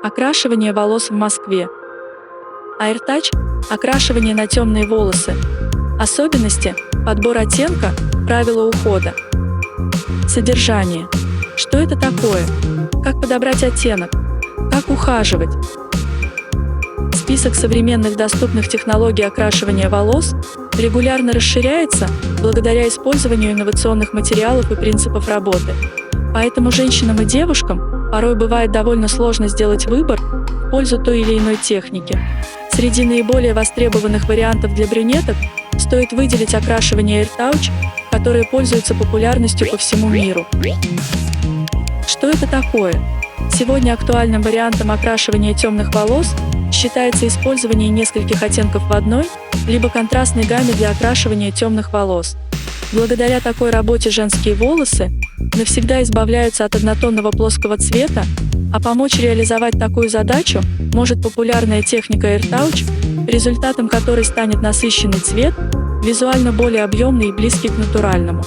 Окрашивание волос в Москве. AirTouch – окрашивание на темные волосы. Особенности, подбор оттенка, правила ухода. Содержание. Что это такое? Как подобрать оттенок? Как ухаживать? Список современных доступных технологий окрашивания волос регулярно расширяется благодаря использованию инновационных материалов и принципов работы. Поэтому женщинам и девушкам порой бывает довольно сложно сделать выбор в пользу той или иной техники. Среди наиболее востребованных вариантов для брюнеток стоит выделить окрашивание AirTouch, которое пользуется популярностью по всему миру. Что это такое? Сегодня актуальным вариантом окрашивания темных волос считается использование нескольких оттенков в одной, либо контрастной гамме для окрашивания темных волос. Благодаря такой работе женские волосы навсегда избавляются от однотонного плоского цвета, а помочь реализовать такую задачу может популярная техника AirTouch, результатом которой станет насыщенный цвет, визуально более объемный и близкий к натуральному.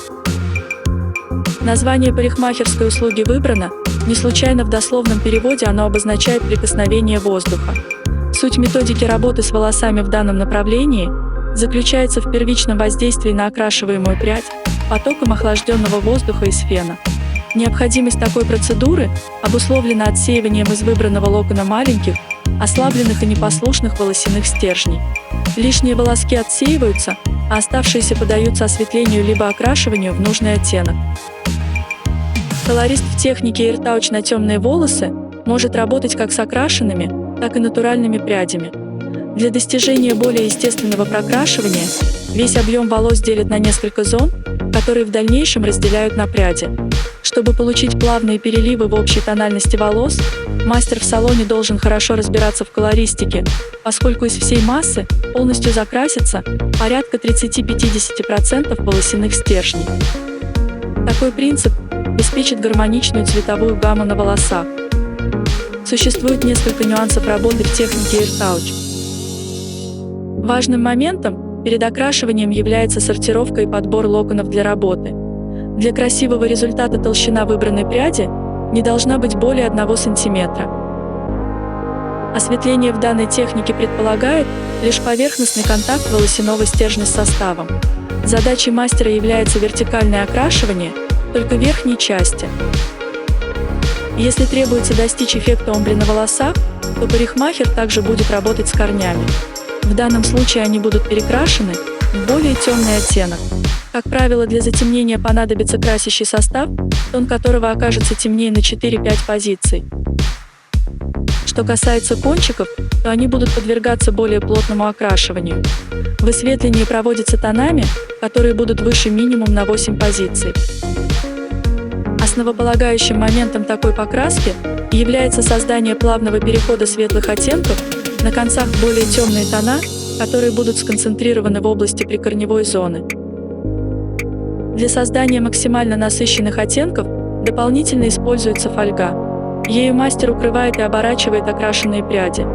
Название парикмахерской услуги выбрано не случайно, в дословном переводе оно обозначает прикосновение воздуха. Суть методики работы с волосами в данном направлении заключается в первичном воздействии на окрашиваемую прядь потоком охлажденного воздуха из фена. Необходимость такой процедуры обусловлена отсеиванием из выбранного локона маленьких, ослабленных и непослушных волосяных стержней. Лишние волоски отсеиваются, а оставшиеся поддаются осветлению либо окрашиванию в нужный оттенок. Колорист в технике AirTouch на темные волосы может работать как с окрашенными, так и натуральными прядями. Для достижения более естественного прокрашивания весь объем волос делят на несколько зон, которые в дальнейшем разделяют на пряди. Чтобы получить плавные переливы в общей тональности волос, мастер в салоне должен хорошо разбираться в колористике, поскольку из всей массы полностью закрасится порядка 30–50% волосяных стержней. Такой принцип обеспечит гармоничную цветовую гамму на волосах. Существует несколько нюансов работы в технике AirTouch. Важным моментом перед окрашиванием является сортировка и подбор локонов для работы. Для красивого результата толщина выбранной пряди не должна быть более 1 см. Осветление в данной технике предполагает лишь поверхностный контакт волосяного стержня с составом. Задачей мастера является вертикальное окрашивание только верхней части. Если требуется достичь эффекта омбре на волосах, то парикмахер также будет работать с корнями. В данном случае они будут перекрашены в более темный оттенок. Как правило, для затемнения понадобится красящий состав, тон которого окажется темнее на 4–5 позиций. Что касается кончиков, то они будут подвергаться более плотному окрашиванию. Высветление проводится тонами, которые будут выше минимум на 8 позиций. Основополагающим моментом такой покраски является создание плавного перехода светлых оттенков на концах в более темные тона, которые будут сконцентрированы в области прикорневой зоны. Для создания максимально насыщенных оттенков дополнительно используется фольга. Ею мастер укрывает и оборачивает окрашенные пряди.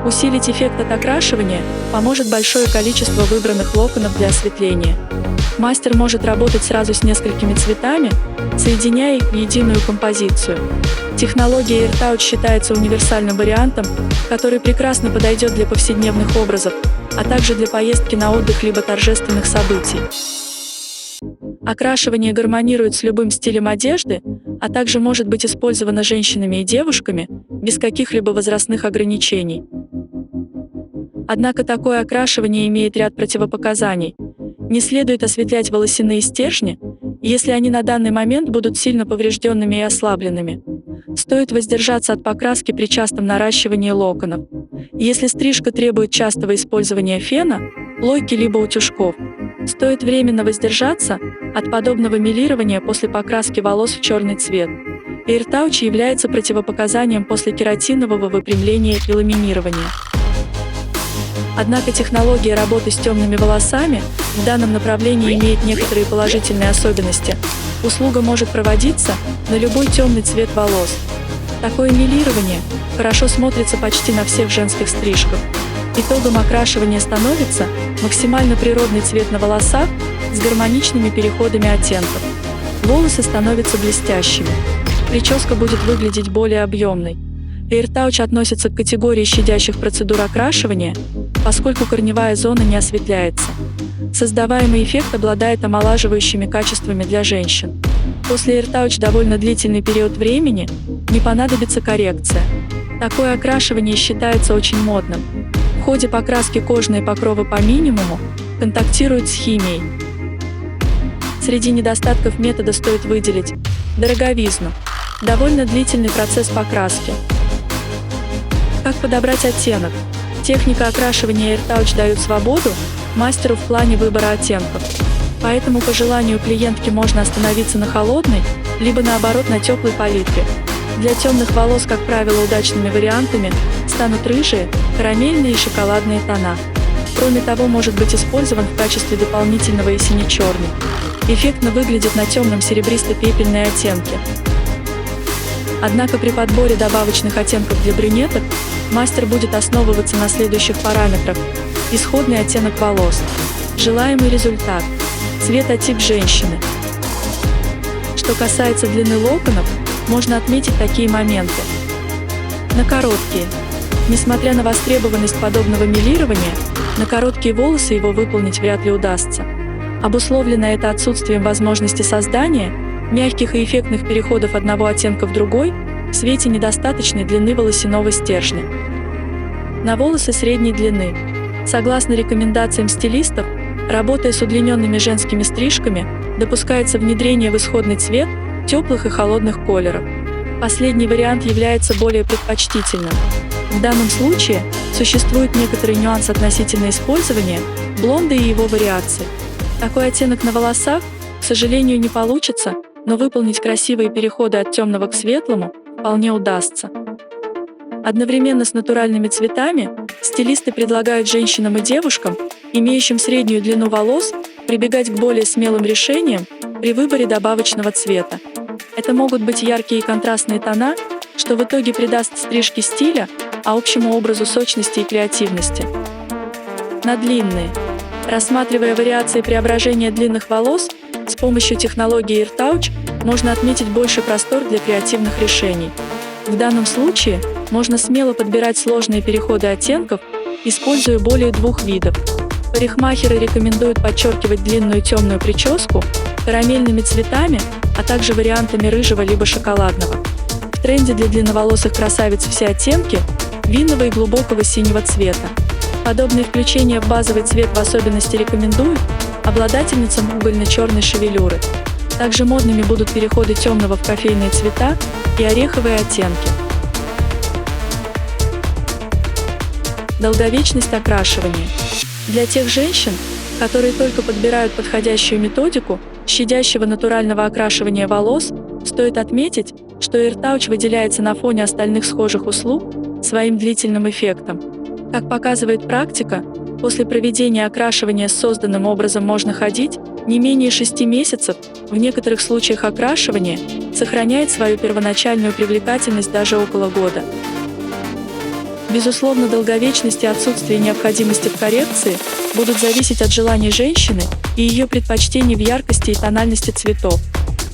Усилить эффект от окрашивания поможет большое количество выбранных локонов для осветления. Мастер может работать сразу с несколькими цветами, соединяя их в единую композицию. Технология AirTouch считается универсальным вариантом, который прекрасно подойдет для повседневных образов, а также для поездки на отдых либо торжественных событий. Окрашивание гармонирует с любым стилем одежды, а также может быть использовано женщинами и девушками без каких-либо возрастных ограничений. Однако такое окрашивание имеет ряд противопоказаний. Не следует осветлять волосяные стержни, если они на данный момент будут сильно поврежденными и ослабленными. Стоит воздержаться от покраски при частом наращивании локонов. Если стрижка требует частого использования фена, плойки либо утюжков, стоит временно воздержаться от подобного мелирования после покраски волос в черный цвет. AirTouch является противопоказанием после кератинового выпрямления и ламинирования. Однако технология работы с темными волосами в данном направлении имеет некоторые положительные особенности. Услуга может проводиться на любой темный цвет волос. Такое мелирование хорошо смотрится почти на всех женских стрижках. Итогом окрашивания становится максимально природный цвет на волосах с гармоничными переходами оттенков. Волосы становятся блестящими. Прическа будет выглядеть более объемной. AirTouch относится к категории щадящих процедур окрашивания, поскольку корневая зона не осветляется. Создаваемый эффект обладает омолаживающими качествами для женщин. После AirTouch довольно длительный период времени не понадобится коррекция. Такое окрашивание считается очень модным. В ходе покраски кожные покровы по минимуму контактируют с химией. Среди недостатков метода стоит выделить дороговизну, довольно длительный процесс покраски. Как подобрать оттенок? Техника окрашивания AirTouch дает свободу мастеру в плане выбора оттенков. Поэтому по желанию клиентки можно остановиться на холодной, либо наоборот на теплой палитре. Для темных волос, как правило, удачными вариантами станут рыжие, карамельные и шоколадные тона. Кроме того, может быть использован в качестве дополнительного и сине-черный. Эффектно выглядит на темном серебристо-пепельные оттенки. Однако при подборе добавочных оттенков для брюнеток мастер будет основываться на следующих параметрах: исходный оттенок волос, желаемый результат, цветотип женщины. Что касается длины локонов, можно отметить такие моменты. На короткие. Несмотря на востребованность подобного мелирования, на короткие волосы его выполнить вряд ли удастся. Обусловлено это отсутствием возможности создания мягких и эффектных переходов одного оттенка в другой в свете недостаточной длины волосяного стержня. На волосы средней длины. Согласно рекомендациям стилистов, работая с удлиненными женскими стрижками, допускается внедрение в исходный цвет теплых и холодных колеров. Последний вариант является более предпочтительным. В данном случае существует некоторый нюанс относительно использования блонда и его вариаций. Такой оттенок на волосах, к сожалению, не получится, но выполнить красивые переходы от темного к светлому вполне удастся. Одновременно с натуральными цветами стилисты предлагают женщинам и девушкам, имеющим среднюю длину волос, прибегать к более смелым решениям при выборе добавочного цвета. Это могут быть яркие и контрастные тона, что в итоге придаст стрижке стиля, а общему образу сочности и креативности. На длинные. Рассматривая вариации преображения длинных волос, с помощью технологии AirTouch можно отметить больше простор для креативных решений. В данном случае можно смело подбирать сложные переходы оттенков, используя более двух видов. Парикмахеры рекомендуют подчеркивать длинную темную прическу карамельными цветами, а также вариантами рыжего либо шоколадного. В тренде для длинноволосых красавиц все оттенки винного и глубокого синего цвета. Подобные включения в базовый цвет в особенности рекомендуют обладательницам угольно-черной шевелюры. Также модными будут переходы темного в кофейные цвета и ореховые оттенки. Долговечность окрашивания. Для тех женщин, которые только подбирают подходящую методику щадящего натурального окрашивания волос, стоит отметить, что AirTouch выделяется на фоне остальных схожих услуг своим длительным эффектом. Как показывает практика, после проведения окрашивания с созданным образом можно ходить не менее 6 месяцев, в некоторых случаях окрашивание сохраняет свою первоначальную привлекательность даже около года. Безусловно, долговечность и отсутствие необходимости в коррекции будут зависеть от желаний женщины и ее предпочтений в яркости и тональности цветов.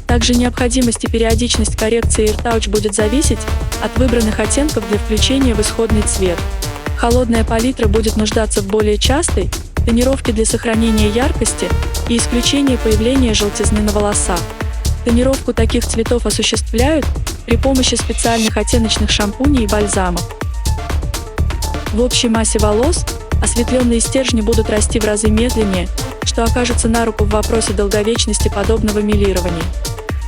Также необходимость и периодичность коррекции AirTouch будет зависеть от выбранных оттенков для включения в исходный цвет. Холодная палитра будет нуждаться в более частой тонировке для сохранения яркости и исключения появления желтизны на волосах. Тонировку таких цветов осуществляют при помощи специальных оттеночных шампуней и бальзамов. В общей массе волос осветленные стержни будут расти в разы медленнее, что окажется на руку в вопросе долговечности подобного мелирования.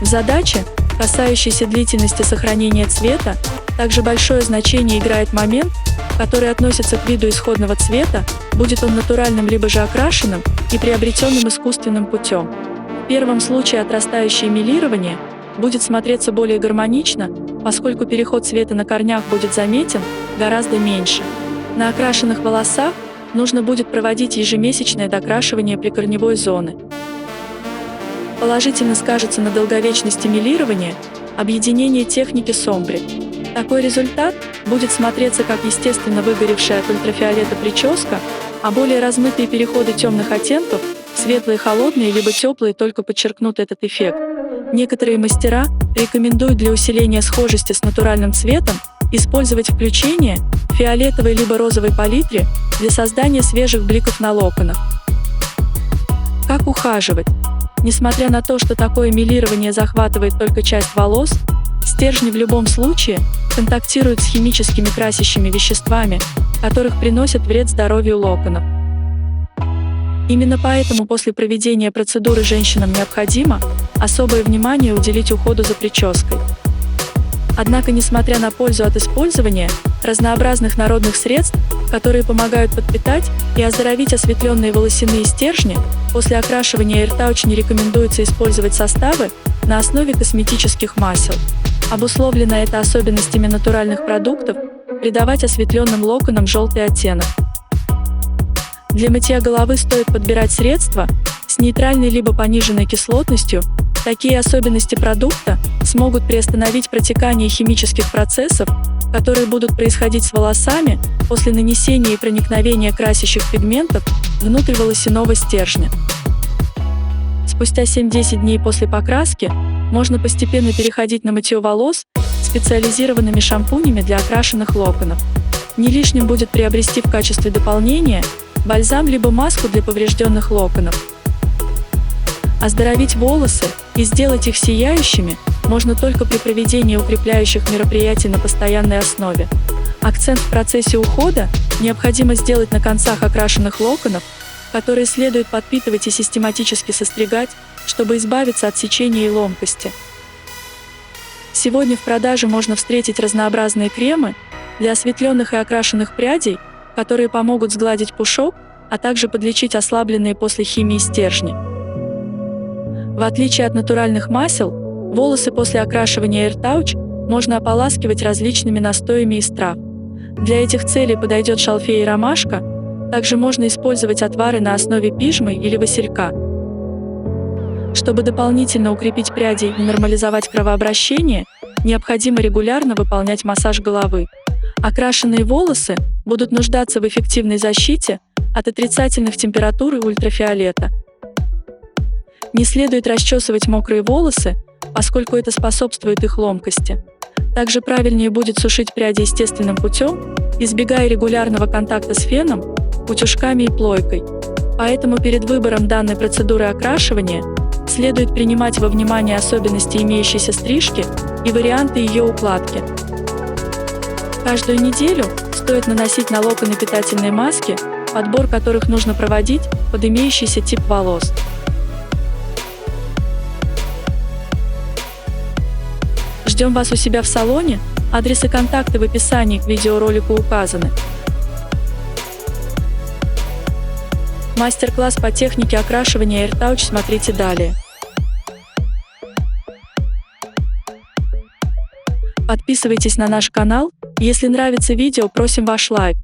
В задаче, касающейся длительности сохранения цвета, также большое значение играет момент, который относится к виду исходного цвета, будет он натуральным либо же окрашенным и приобретенным искусственным путем. В первом случае отрастающее мелирование будет смотреться более гармонично, поскольку переход цвета на корнях будет заметен гораздо меньше. На окрашенных волосах нужно будет проводить ежемесячное докрашивание прикорневой зоны. Положительно скажется на долговечности мелирования объединение техники сомбре. Такой результат будет смотреться как естественно выгоревшая от ультрафиолета прическа, а более размытые переходы темных оттенков, светлые, холодные либо теплые, только подчеркнут этот эффект. Некоторые мастера рекомендуют для усиления схожести с натуральным цветом Использовать включение в фиолетовой либо розовой палитре для создания свежих бликов на локонах. Как ухаживать? Несмотря на то, что такое мелирование захватывает только часть волос, стержни в любом случае контактируют с химическими красящими веществами, которых приносят вред здоровью локонов. Именно поэтому после проведения процедуры женщинам необходимо особое внимание уделить уходу за прической. Однако, несмотря на пользу от использования разнообразных народных средств, которые помогают подпитать и оздоровить осветленные волосяные стержни, после окрашивания AirTouch не рекомендуется использовать составы на основе косметических масел. Обусловлено это особенностями натуральных продуктов придавать осветленным локонам желтый оттенок. Для мытья головы стоит подбирать средства с нейтральной либо пониженной кислотностью. Такие особенности продукта смогут приостановить протекание химических процессов, которые будут происходить с волосами после нанесения и проникновения красящих пигментов внутрь волосяного стержня. Спустя 7-10 дней после покраски можно постепенно переходить на мытье волос специализированными шампунями для окрашенных локонов. Не лишним будет приобрести в качестве дополнения бальзам либо маску для поврежденных локонов. Оздоровить волосы и сделать их сияющими можно только при проведении укрепляющих мероприятий на постоянной основе. Акцент в процессе ухода необходимо сделать на концах окрашенных локонов, которые следует подпитывать и систематически состригать, чтобы избавиться от сечения и ломкости. Сегодня в продаже можно встретить разнообразные кремы для осветленных и окрашенных прядей, которые помогут сгладить пушок, а также подлечить ослабленные после химии стержни. В отличие от натуральных масел, волосы после окрашивания AirTouch можно ополаскивать различными настоями из трав. Для этих целей подойдет шалфей и ромашка, также можно использовать отвары на основе пижмы или василька. Чтобы дополнительно укрепить пряди и нормализовать кровообращение, необходимо регулярно выполнять массаж головы. Окрашенные волосы будут нуждаться в эффективной защите от отрицательных температур и ультрафиолета. Не следует расчесывать мокрые волосы, поскольку это способствует их ломкости. Также правильнее будет сушить пряди естественным путем, избегая регулярного контакта с феном, утюжками и плойкой. Поэтому перед выбором данной процедуры окрашивания следует принимать во внимание особенности имеющейся стрижки и варианты ее укладки. Каждую неделю стоит наносить на локоны питательные маски, подбор которых нужно проводить под имеющийся тип волос. Ждем вас у себя в салоне, адрес и контакты в описании к видеоролику указаны. Мастер-класс по технике окрашивания AirTouch смотрите далее. Подписывайтесь на наш канал, если нравится видео, просим ваш лайк.